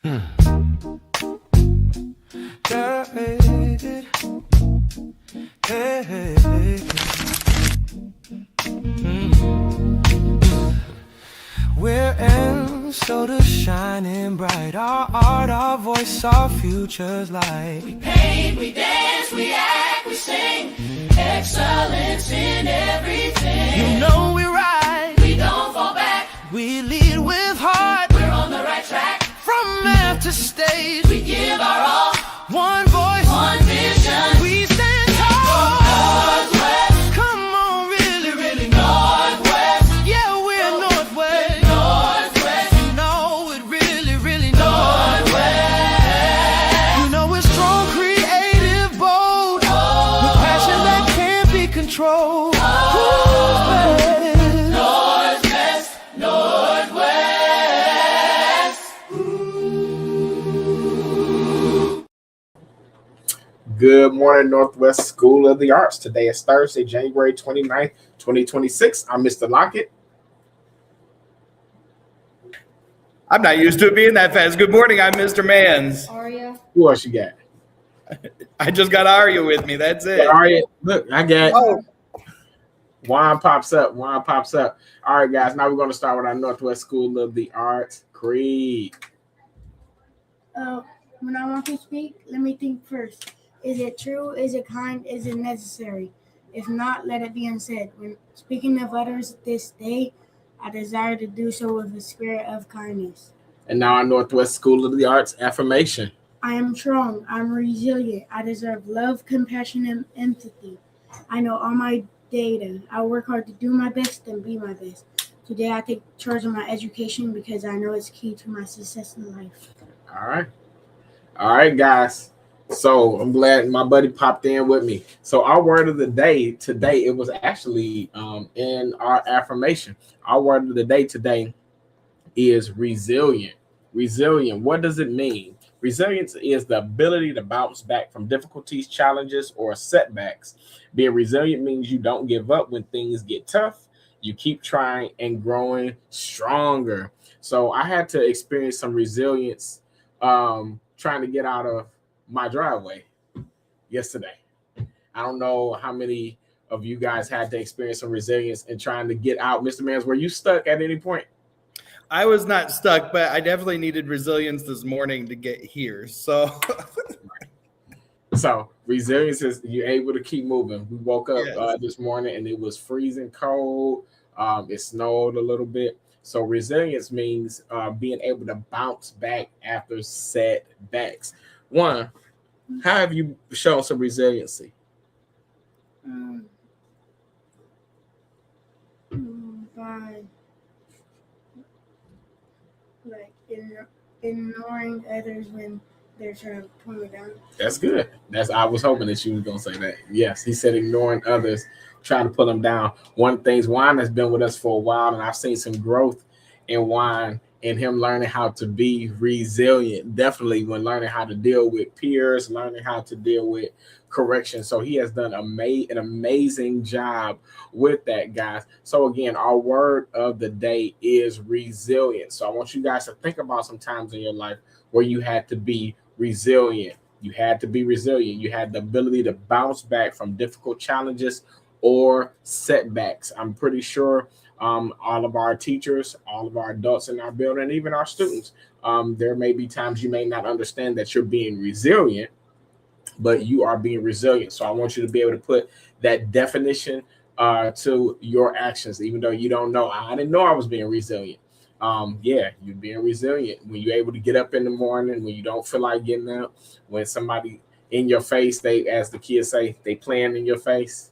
We're in, so the shining bright. Our art, our voice, our future's light. We paint, we dance, we act, we sing. Excellence in everything. You know we're right. We don't fall back. We lead with heart. We're on the right track. From math to stage, we give our all. One voice, one vision. We stand tall. Northwest. Come on, really Northwest. Yeah, we're Northwest. Northwest. No, it really Northwest. You know we're strong, creative, bold. With passion that can't be controlled. Northwest. Good morning, Northwest School of the Arts. Today is Thursday, January 29th, 2026. I'm Mr. Lockett. I'm not used to it being that fast. Good morning, I'm Mr. Mans. Aria. Who else you got? I just got Aria with me. That's it. Aria, look, I got Juan pops up. All right, guys, now we're going to start with our Northwest School of the Arts. Creed. When I want to speak, let me think first. Is it true? Is it kind? Is it necessary? If not, let it be unsaid. When speaking of others this day, I desire to do so with a spirit of kindness. And now our Northwest School of the Arts affirmation. I am strong. I'm resilient. I deserve love, compassion, and empathy. I know all my data. I work hard to do my best and be my best. Today, I take charge of my education because I know it's key to my success in life. All right, guys. So I'm glad my buddy popped in with me. So our word of the day today, it was actually in our affirmation. Our word of the day today is resilient. Resilient. What does it mean? Resilience is the ability to bounce back from difficulties, challenges, or setbacks. Being resilient means you don't give up when things get tough. You keep trying and growing stronger. So I had to experience some resilience trying to get out of my driveway yesterday. I don't know how many of you guys had to experience some resilience in trying to get out. Mr. Mans, were you stuck at any point? I was not stuck, but I definitely needed resilience this morning to get here. So resilience is you're able to keep moving. We woke up this morning and it was freezing cold. It snowed a little bit. So resilience means being able to bounce back after setbacks. One, how have you shown some resiliency? By ignoring others when they're trying to pull me down. That's good. I was hoping that you was gonna say that. Yes, he said ignoring others, trying to pull them down. One thing, Juan has been with us for a while, and I've seen some growth in Juan and him learning how to be resilient. Definitely when learning how to deal with peers, learning how to deal with correction. So he has done an amazing job with that, guys. So again, our word of the day is resilient. So I want you guys to think about some times in your life where you had to be resilient. You had to be resilient. You had the ability to bounce back from difficult challenges or setbacks. I'm pretty sure all of our teachers, all of our adults in our building, even our students, there may be times you may not understand that you're being resilient, but you are being resilient. So I want you to be able to put that definition to your actions, even though you don't know. I didn't know I was being resilient. You're being resilient when you're able to get up in the morning, when you don't feel like getting up, when somebody in your face, they, as the kids say, they playing in your face.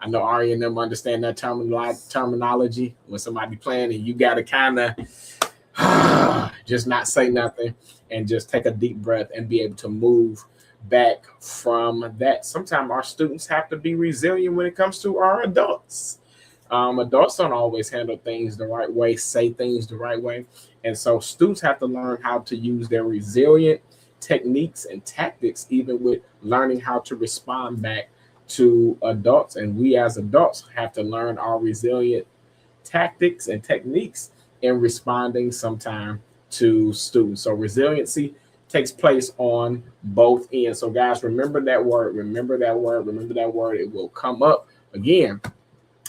I know Ari and them understand that terminology. When somebody playing and you got to kind of just not say nothing and just take a deep breath and be able to move back from that. Sometimes our students have to be resilient when it comes to our adults. Adults don't always handle things the right way, say things the right way. And so students have to learn how to use their resilient techniques and tactics, even with learning how to respond back to adults. And we as adults have to learn our resilient tactics and techniques in responding sometime to students. So resiliency takes place on both ends. So guys, remember that word. Remember that word. Remember that word. It will come up again.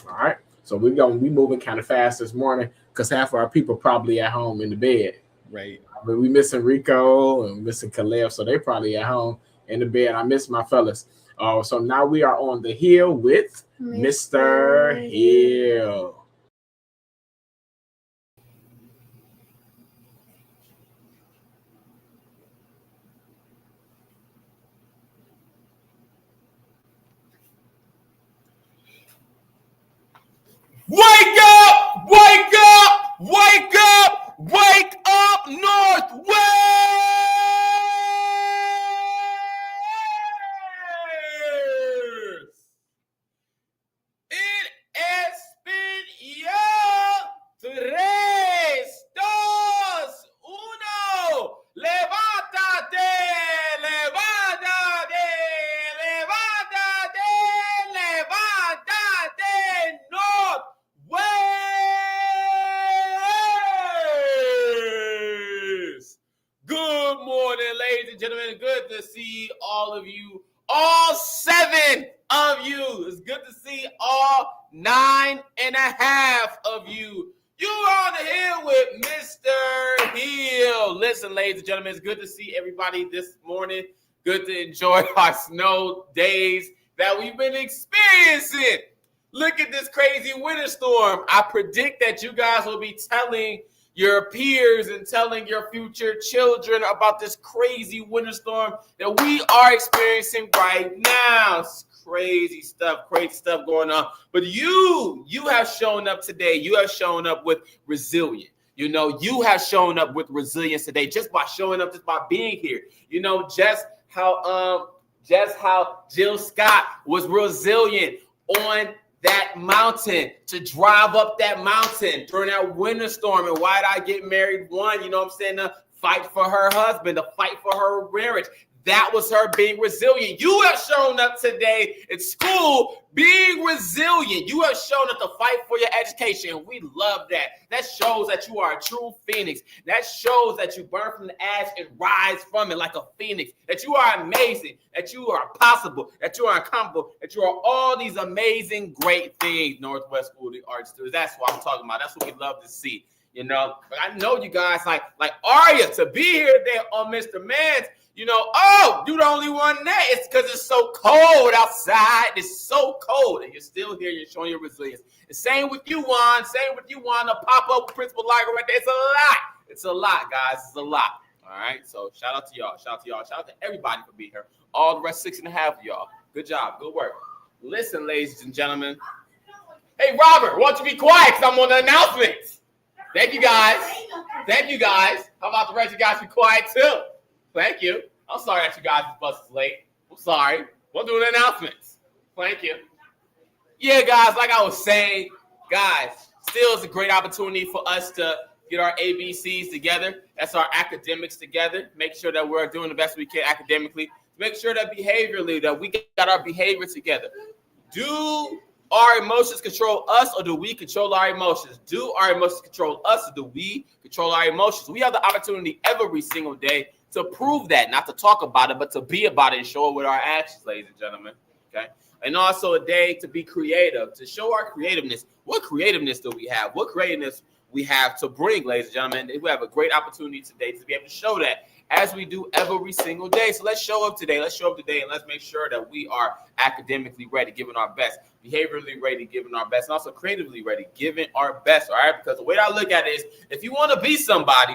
All right. So we're going to be moving kind of fast this morning because half of our people probably at home in the bed. Right. But we missing Rico and missing Caleb, so they probably at home in the bed. I miss my fellas. So now we are on the hill with Mr. Hill. Wake up! Wake up! Wake up! Wake up, Northwest! It has been tres, dos, uno. Levántate, levántate, levántate, levántate, Northwest. Good morning, ladies and gentlemen. Good to see all of you. All 7 of you. It's good to see all 9.5 of you. You are on the hill with Mr. Hill. Listen, ladies and gentlemen, it's good to see everybody this morning. Good to enjoy our snow days that we've been experiencing. Look at this crazy winter storm. I predict that you guys will be telling your peers and telling your future children about this crazy winter storm that we are experiencing right now. It's crazy stuff going on. But you have shown up today. You have shown up with resilience. You have shown up with resilience today just by showing up, just by being here. Just how Jill Scott was resilient on that mountain, to drive up that mountain during that winter storm. And why did I get married? One, to fight for her husband, to fight for her marriage. That was her being resilient. You have shown up today at school being resilient. You have shown up to fight for your education. We love that. That shows that you are a true phoenix. That shows that you burn from the ash and rise from it like a phoenix. That you are amazing. That you are possible. That you are incomparable. That you are all these amazing, great things. Northwest School of the Arts students. That's what I'm talking about. That's what we love to see. I know you guys like Arya to be here today on Mr. Mans. You the only one there. It's because it's so cold outside. It's so cold. And you're still here. You're showing your resilience. The same with you, Juan. Same with you, Juan. The pop-up with Principal Liger right there. It's a lot. It's a lot, guys. It's a lot. All right? So shout out to y'all. Shout out to y'all. Shout out to everybody for being here. All the rest 6.5 of y'all. Good job. Good work. Listen, ladies and gentlemen. Hey, Robert, why don't you be quiet because I'm on the announcements. Thank you, guys. Thank you, guys. How about the rest of you guys be quiet, too? Thank you. I'm sorry that you guys' bus is late. I'm sorry. We'll do the announcements. Thank you. Yeah, guys, like I was saying, guys, still is a great opportunity for us to get our ABCs together. That's our academics together. Make sure that we're doing the best we can academically. Make sure that behaviorally, that we got our behavior together. Do our emotions control us, or do we control our emotions? Do our emotions control us, or do we control our emotions? We have the opportunity every single day to prove that, not to talk about it, but to be about it and show it with our actions, ladies and gentlemen. Okay. And also a day to be creative, to show our creativeness. What creativeness do we have? What creativeness we have to bring, ladies and gentlemen? We have a great opportunity today to be able to show that as we do every single day. So let's show up today. Let's show up today and let's make sure that we are academically ready, giving our best, behaviorally ready, giving our best, and also creatively ready, giving our best. All right. Because the way I look at it is, if you want to be somebody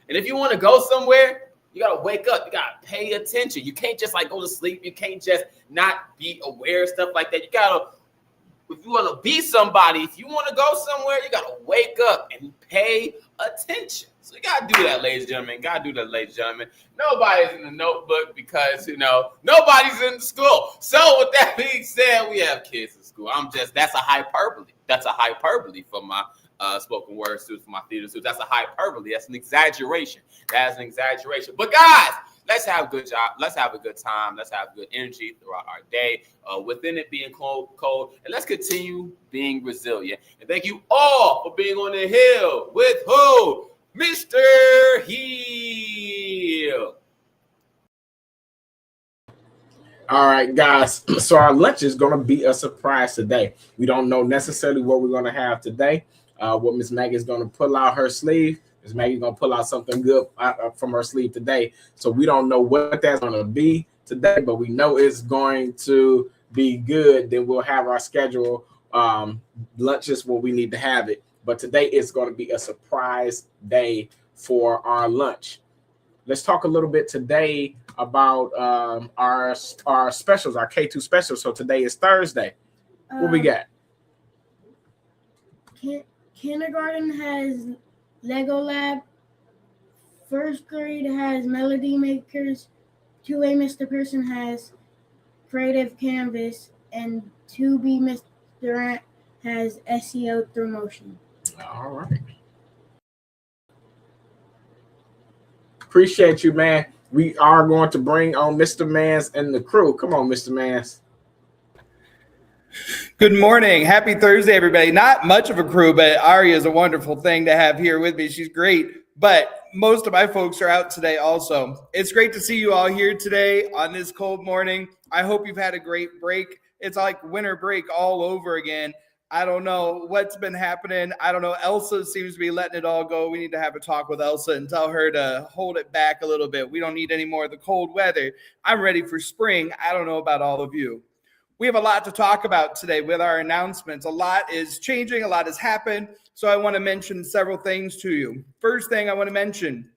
and if you want to go somewhere, you got to wake up. You got to pay attention. You can't just go to sleep. You can't just not be aware of stuff like that. You got to, if you want to be somebody, if you want to go somewhere, you got to wake up and pay attention. So you got to do that, ladies and gentlemen. Got to do that, ladies and gentlemen. Nobody's in the notebook because, nobody's in school. So with that being said, we have kids in school. That's a hyperbole. That's a hyperbole for my spoken word students, for my theater students. That's a hyperbole. That's an exaggeration. That's an exaggeration. But guys, let's have a good job. Let's have a good time. Let's have good energy throughout our day. Within it being cold, and let's continue being resilient. And thank you all for being on the hill with who? Mr. All right, guys. So our lunch is going to be a surprise today. We don't know necessarily what we're going to have today. What Miss Maggie is going to pull out her sleeve. Miss Maggie's going to pull out something good from her sleeve today. So we don't know what that's going to be today, but we know it's going to be good. Then we'll have our schedule lunches where we need to have it. But today is going to be a surprise day for our lunch. Let's talk a little bit today about our specials, our K2 specials. So today is Thursday. What we got? Kindergarten has Lego Lab. First grade has Melody Makers. 2A Mr. Person has Creative Canvas. And 2B Mr. Durant has SEO through motion. All right. Appreciate you, man. We are going to bring on Mr. Mans and the crew. Come on, Mr. Mans. Good morning. Happy Thursday, everybody. Not much of a crew, but Ari is a wonderful thing to have here with me. She's great. But most of my folks are out today also. It's great to see you all here today on this cold morning. I hope you've had a great break. It's like winter break all over again. I don't know what's been happening. I don't know. Elsa seems to be letting it all go. We need to have a talk with Elsa and tell her to hold it back a little bit. We don't need any more of the cold weather. I'm ready for spring. I don't know about all of you. We have a lot to talk about today with our announcements. A lot is changing. A lot has happened. So I want to mention several things to you. First thing I want to mention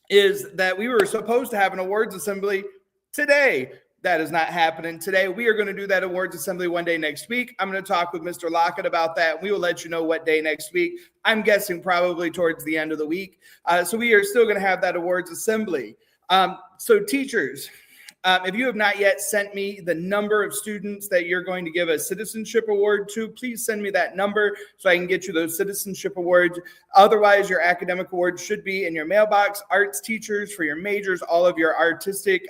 is that we were supposed to have an awards assembly today. That is not happening today. We are going to do that awards assembly one day next week. I'm going to talk with Mr. Lockett about that. We will let you know what day next week. I'm guessing probably towards the end of the week. So we are still going to have that awards assembly. So teachers, if you have not yet sent me the number of students that you're going to give a citizenship award to, please send me that number so I can get you those citizenship awards. Otherwise, your academic awards should be in your mailbox. Arts teachers for your majors, all of your artistic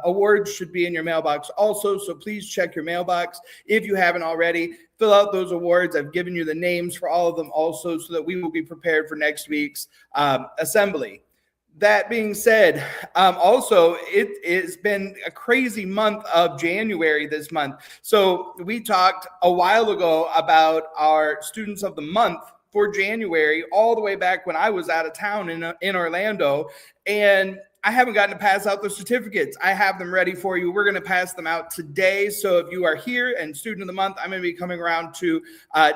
awards should be in your mailbox also, so please check your mailbox if you haven't already. Fill out those awards. I've given you the names for all of them also so that we will be prepared for next week's assembly. That being said, also, it has been a crazy month of January this month. So we talked a while ago about our Students of the Month for January, all the way back when I was out of town in Orlando, and I haven't gotten to pass out the certificates. I have them ready for you. We're going to pass them out today. So if you are here and Student of the Month, I'm going to be coming around to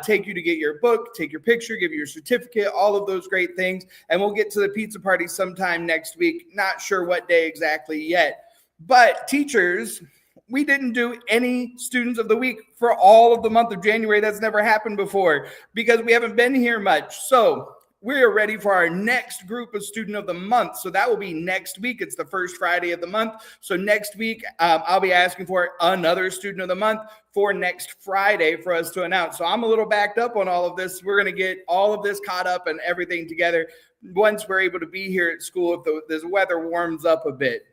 take you to get your book, take your picture, give you your certificate, all of those great things. And we'll get to the pizza party sometime next week. Not sure what day exactly yet. But teachers, we didn't do any Students of the Week for all of the month of January. That's never happened before because we haven't been here much. So we are ready for our next group of Student of the Month. So that will be next week. It's the first Friday of the month. So next week, I'll be asking for another Student of the Month for next Friday for us to announce. So I'm a little backed up on all of this. We're going to get all of this caught up and everything together once we're able to be here at school if this weather warms up a bit.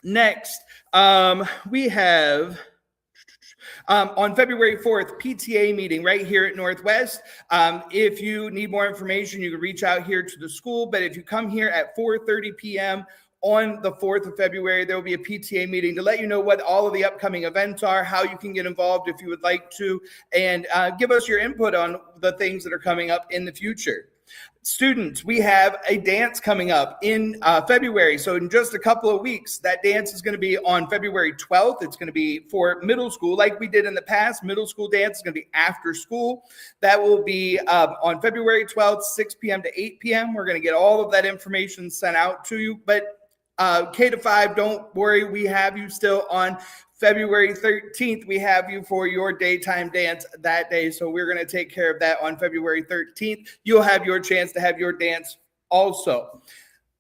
Next, we have on February 4th, PTA meeting right here at Northwest. If you need more information, you can reach out here to the school. But if you come here at 4:30 p.m. on the 4th of February, there will be a PTA meeting to let you know what all of the upcoming events are, how you can get involved if you would like to, and give us your input on the things that are coming up in the future. Students, we have a dance coming up in February. So in just a couple of weeks, that dance is going to be on February 12th. It's going to be for middle school like we did in the past. Middle school dance is going to be after school. That will be on February 12th, 6 p.m. to 8 p.m. We're going to get all of that information sent out to you. But K-5, don't worry. We have you still on February 13th. We have you for your daytime dance that day. So we're going to take care of that on February 13th. You'll have your chance to have your dance also.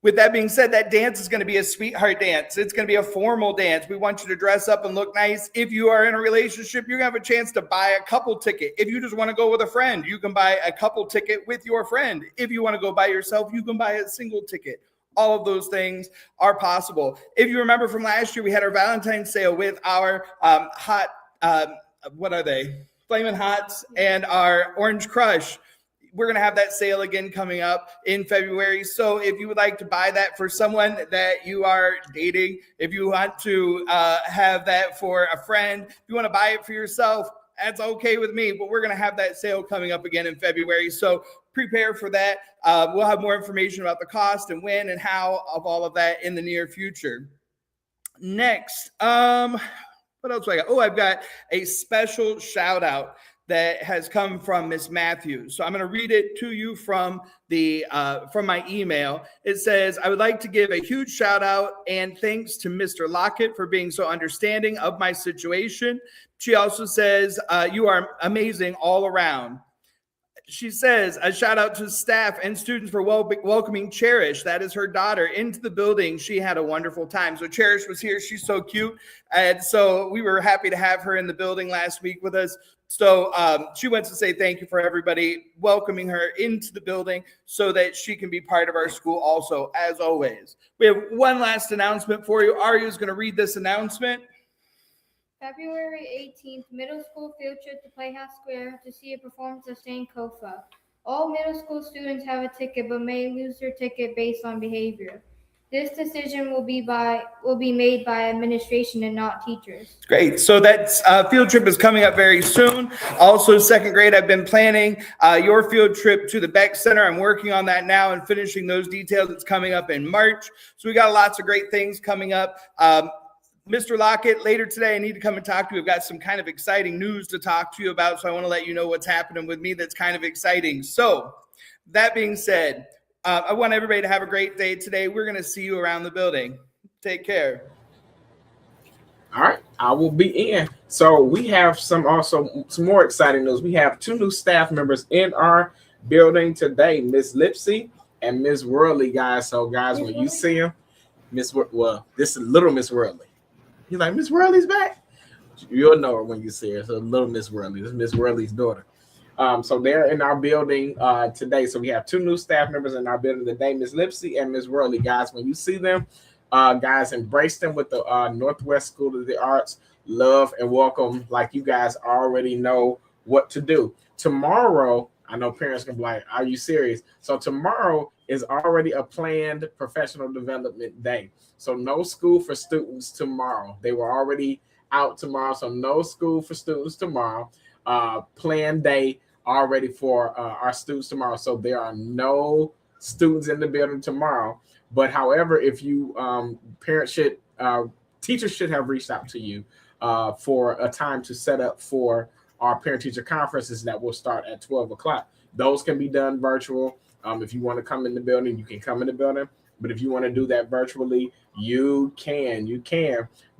With that being said, that dance is going to be a sweetheart dance. It's going to be a formal dance. We want you to dress up and look nice. If you are in a relationship, you're going to have a chance to buy a couple ticket. If you just want to go with a friend, you can buy a couple ticket with your friend. If you want to go by yourself, you can buy a single ticket. All of those things are possible. If you remember from last year, we had our Valentine's sale with our hot, what are they? Flamin' Hots and our Orange Crush. we're going to have that sale again coming up in February. So if you would like to buy that for someone that you are dating, if you want to have that for a friend, if you want to buy it for yourself, that's okay with me. But we're going to have that sale coming up again in February. So prepare for that. We'll have more information about the cost and when and how of all of that in the near future. Next, what else do I got? Oh, I've got a special shout out that has come from Miss Matthews. So I'm going to read it to you from my email. It says, I would like to give a huge shout out and thanks to Mr. Lockett for being so understanding of my situation. She also says, you are amazing all around. She says, a shout out to staff and students for welcoming Cherish. That is her daughter into the building. She had a wonderful time. So Cherish was here. She's so cute. And so we were happy to have her in the building last week with us. So she wants to say thank you for everybody welcoming her into the building so that she can be part of our school also, as always. We have one last announcement for you. Arya is going to read this announcement. February 18th, middle school field trip to Playhouse Square to see a performance of Sankofa. All middle school students have a ticket but may lose their ticket based on behavior. This decision will be made by administration and not teachers. Great. So that field trip is coming up very soon. Also, second grade, I've been planning your field trip to the Beck Center. I'm working on that now and finishing those details. It's coming up in March. So we got lots of great things coming up. Mr. Lockett, later today, I need to come and talk to you. We've got some kind of exciting news to talk to you about, so I want to let you know what's happening with me that's kind of exciting. So that being said, I want everybody to have a great day today. We're going to see you around the building. Take care. All right, I will be in. So we have some more exciting news. We have 2 new staff members in our building today, Miss Lipsy and Miss Worley, guys. So guys, when you see them, this is little Miss Worley. You're like, Miss Worley's back? You'll know her when you see her. So little Miss Worley. This is Miss Worley's daughter. So they're in our building today. So we have 2 new staff members in our building today, Miss Lipsy and Miss Worley. Guys, when you see them, guys, embrace them with the Northwest School of the Arts. Love and welcome like you guys already know what to do. Tomorrow, I know parents can be like, are you serious? So tomorrow is already a planned professional development day. So no school for students tomorrow. They were already out tomorrow. So no school for students tomorrow. Planned day already for our students tomorrow. So there are no students in the building tomorrow. But however, if you teachers should have reached out to you for a time to set up for our parent-teacher conferences that will start at 12 o'clock. Those can be done virtual. If you want to come in the building, you can come in the building. But if you want to do that virtually, you can.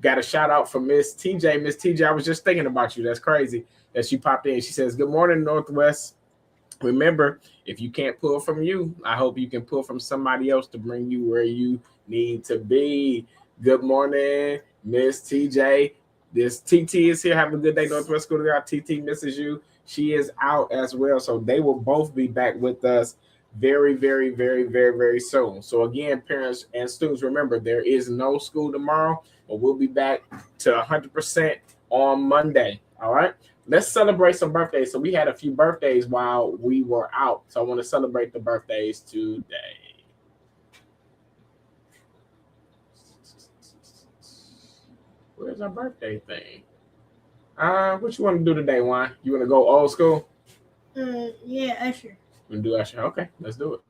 Got a shout out from Miss TJ. Miss TJ, I was just thinking about you. That's crazy that she popped in. She says, good morning, Northwest. Remember, if you can't pull from you, I hope you can pull from somebody else to bring you where you need to be. Good morning, Miss TJ. This TT is here. Have a good day, Northwest School of the Arts. TT misses you. She is out as well. So they will both be back with us very, very, very, very, very soon. So again, parents and students, remember, there is no school tomorrow, but we'll be back to 100% on Monday. All right. Let's celebrate some birthdays. So we had a few birthdays while we were out. So I want to celebrate the birthdays today. Where's our birthday thing? What you want to do today, Juan? You want to go old school? Yeah, Usher. You want to do Usher? Okay, let's do it.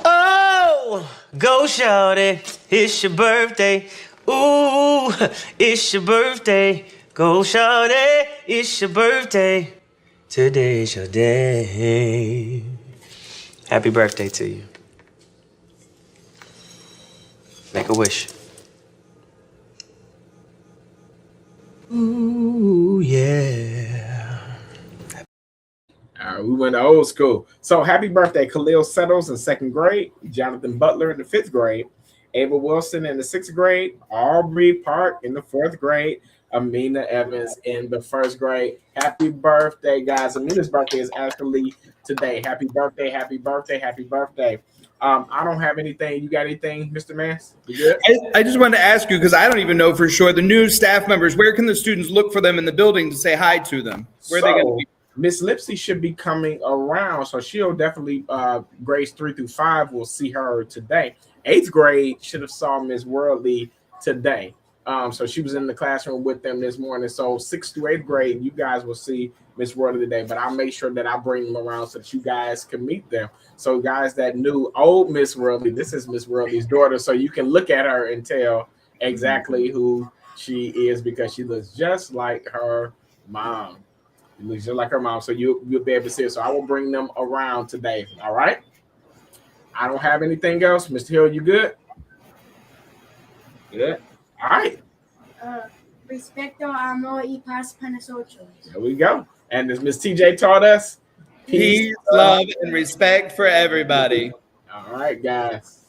Oh, go shawty, it's your birthday. Ooh, it's your birthday. Go shawty, it's your birthday. Today's your day. Happy birthday to you. Make a wish. Ooh, yeah. All right, we went to old school. So happy birthday, Khalil Settles in 2nd grade, Jonathan Butler in the 5th grade, Ava Wilson in the 6th grade, Aubrey Park in the 4th grade, Amina Evans in the 1st grade. Happy birthday, guys. Amina's birthday is actually today. Happy birthday, happy birthday, happy birthday. I don't have anything. You got anything, Mr. Mans? You good? I just wanted to ask you, because I don't even know for sure, the new staff members, where can the students look for them in the building to say hi to them? Where are they going to be? Miss Lipsy should be coming around, so she'll definitely grades 3 through 5 will see her today. 8th grade should have saw Miss Worldly today. So she was in the classroom with them this morning. So 6th through 8th grade, you guys will see Miss Worldly today. But I'll make sure that I bring them around so that you guys can meet them. So guys that knew old Miss Worldly, this is Miss Worldly's daughter. So you can look at her and tell exactly who she is because she looks just like her mom. She looks just like her mom. So you'll be able to see it. So I will bring them around today. All right. I don't have anything else. Mr. Hill, you good? Good. All right. Respeto, amor y paz para nosotros. There we go. And as Miss TJ taught us, Peace, love, and respect for everybody. All right, guys.